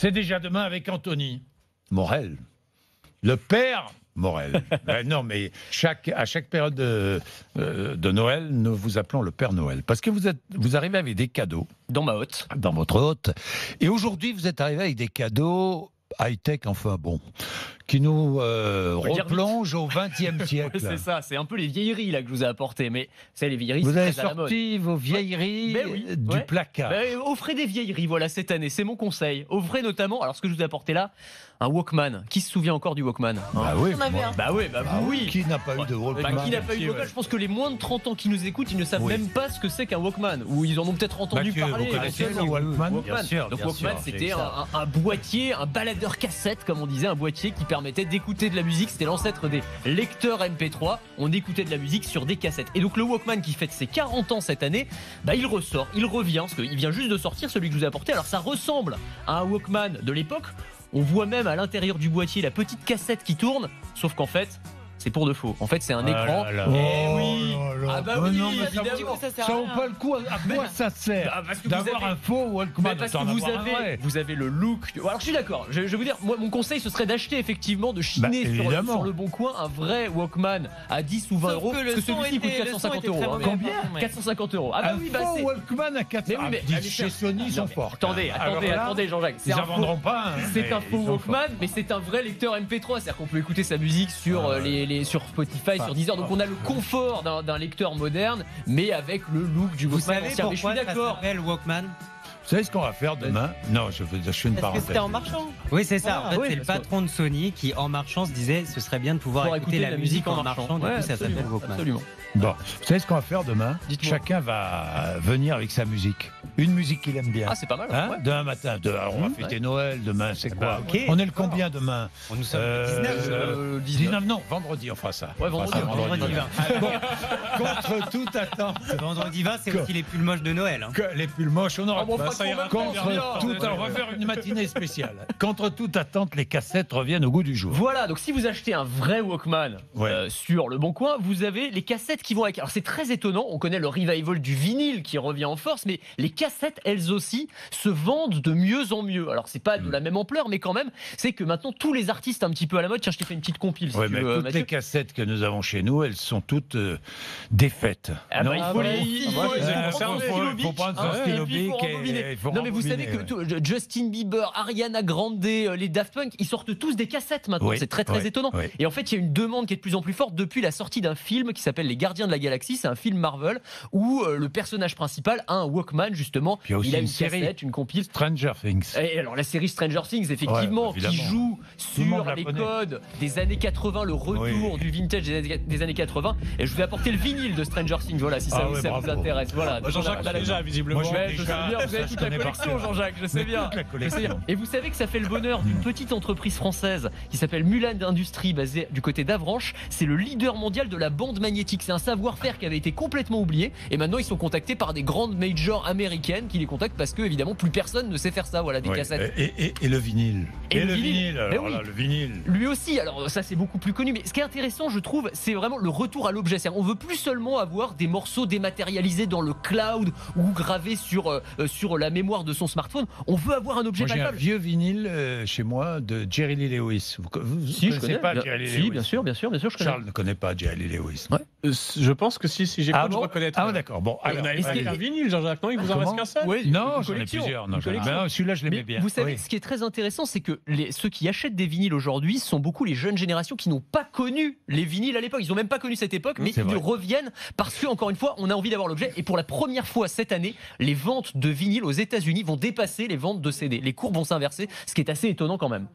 C'est déjà demain avec Anthony Morel, le père Morel. Non, mais à chaque période de Noël, nous vous appelons le Père Noël. Parce que vous arrivez avec des cadeaux. Dans ma hotte. Dans votre hôte. Et aujourd'hui, vous êtes arrivé avec des cadeaux high-tech, enfin bon, qui nous replongent au XXe siècle. C'est ça, c'est un peu les vieilleries là que je vous ai apportées, mais c'est les vieilleries. Vous avez très à la mode. sorti vos vieilleries du placard. Offrez des vieilleries, voilà, cette année, c'est mon conseil. Offrez notamment, alors ce que je vous ai apporté là, un Walkman. Qui se souvient encore du Walkman, hein? Bah oui, oui. Qui n'a pas eu de Walkman? Qui n'a pas eu de Walkman? Je pense que les moins de 30 ans qui nous écoutent, ils ne savent même pas ce que c'est qu'un Walkman, ou ils en ont peut-être entendu parler. Vous connaissez le Walkman? Bien sûr, donc Walkman, c'était un boîtier, un baladeur cassette, comme on disait, un boîtier qui permettait d'écouter de la musique. C'était l'ancêtre des lecteurs MP3. On écoutait de la musique sur des cassettes. Et donc le Walkman qui fête ses 40 ans cette année, il ressort, il revient, parce qu'il vient juste de sortir, celui que je vous ai apporté. Alors ça ressemble à un Walkman de l'époque. On voit même à l'intérieur du boîtier la petite cassette qui tourne, sauf qu'en fait, c'est pour de faux. En fait, c'est un écran. Oui. Oui, évidemment. Ça vaut pas le coup. À quoi ça sert d'avoir un faux Walkman? Parce que vous avez le look. Alors je suis d'accord. Je vais vous dire, moi, mon conseil, ce serait d'acheter effectivement, de chiner sur le bon coin un vrai Walkman à 10 ou 20 euros. Parce que celui-ci coûte 450 euros. Combien? 450 euros. Un faux Walkman à 450 euros. Chez Sony, ils sont forts. Attendez, Jean-Jacques. Ils n'en vendront pas. C'est un faux Walkman, mais c'est un vrai lecteur MP3. C'est-à-dire qu'on peut écouter sa musique sur sur Spotify, sur Deezer. Donc on a le confort d'un lecteur moderne, mais avec le look du Walkman ancien. Mais je suis d'accord. Ça s'appelle Walkman. Vous savez ce qu'on va faire demain? Non, je fais une parenthèse. C'était en marchant. Oui, c'est ça. En fait, c'est le patron de Sony qui, en marchant, se disait ce serait bien de pouvoir écouter la musique en marchant. Du coup, ça s'appelle Walkman. Absolument. Bon, vous savez ce qu'on va faire demain? Chacun va venir avec sa musique. Une musique qu'il aime bien. Ah, c'est pas mal. Demain matin. Alors, on va fêter Noël. Demain, c'est quoi? On est le combien demain? Nous sommes le 19. Non, vendredi, on fera ça. Ouais, vendredi 20. Bon, contre toute attente. Vendredi 20, c'est aussi les pulls moches de Noël. Les pulls moches, on aura ça ira on va faire une matinée spéciale. Contre toute attente, les cassettes reviennent au goût du jour. Voilà, donc si vous achetez un vrai Walkman sur Le Bon Coin, vous avez les cassettes qui vont avec. Alors c'est très étonnant, on connaît le revival du vinyle qui revient en force, mais les cassettes, elles aussi, se vendent de mieux en mieux. Alors c'est pas de la même ampleur, mais quand même, c'est que maintenant tous les artistes un petit peu à la mode. Tiens, je t'ai fait une petite compile. Si tu veux, toutes les cassettes que nous avons chez nous, elles sont toutes défaites. Il faut prendre son stylo bic et non mais vous savez que Justin Bieber, Ariana Grande, les Daft Punk, ils sortent tous des cassettes maintenant. C'est très étonnant. Et en fait, il y a une demande qui est de plus en plus forte depuis la sortie d'un film qui s'appelle Les Gardiens de la Galaxie. C'est un film Marvel où le personnage principal a un Walkman justement. Il a une cassette, une compile. Stranger Things. Et alors la série Stranger Things, effectivement, qui joue sur les codes des années 80, le retour du vintage des années 80. Et je vous ai apporté le vinyle de Stranger Things. Voilà, si ça vous intéresse. Voilà. Jean-Jacques déjà visiblement. Vous avez toute la collection, Jean-Jacques, je sais bien. Et vous savez que ça fait le bonheur d'une petite entreprise française qui s'appelle Mulan Industries, basée du côté d'Avranches. C'est le leader mondial de la bande magnétique. C'est un savoir-faire qui avait été complètement oublié. Et maintenant, ils sont contactés par des grandes majors américaines qui les contactent parce que, évidemment, plus personne ne sait faire ça. Voilà, des cassettes. Et le vinyle. Et le vinyle. Alors là, le vinyle. Lui aussi. Alors, ça, c'est beaucoup plus connu. Mais ce qui est intéressant, je trouve, c'est vraiment le retour à l'objet. On veut plus seulement avoir des morceaux dématérialisés dans le cloud ou gravés sur la mémoire de son smartphone. On veut avoir un objet palpable. J'ai un vieux vinyle chez moi de Jerry Lee Lewis. Vous je connais pas Jerry Lee Lewis. Bien sûr, je connais. Charles ne connaît pas Jerry Lee Lewis. Je pense que si j'écoute, je reconnais. D'accord. Bon, vous n'avez pas un vinyle, Jean-Jacques? Non, il vous en reste qu'un seul? Non, j'en ai plusieurs. Celui-là, je l'aimais bien. Vous savez, ce qui est très intéressant, c'est que ceux qui achètent des vinyles aujourd'hui sont beaucoup les jeunes générations qui n'ont pas connu les vinyles à l'époque. Ils n'ont même pas connu cette époque, mais ils reviennent parce que, encore une fois, on a envie d'avoir l'objet. Et pour la première fois cette année, les ventes de vinyles aux États-Unis vont dépasser les ventes de CD. Les courbes vont s'inverser, ce qui est assez étonnant quand même.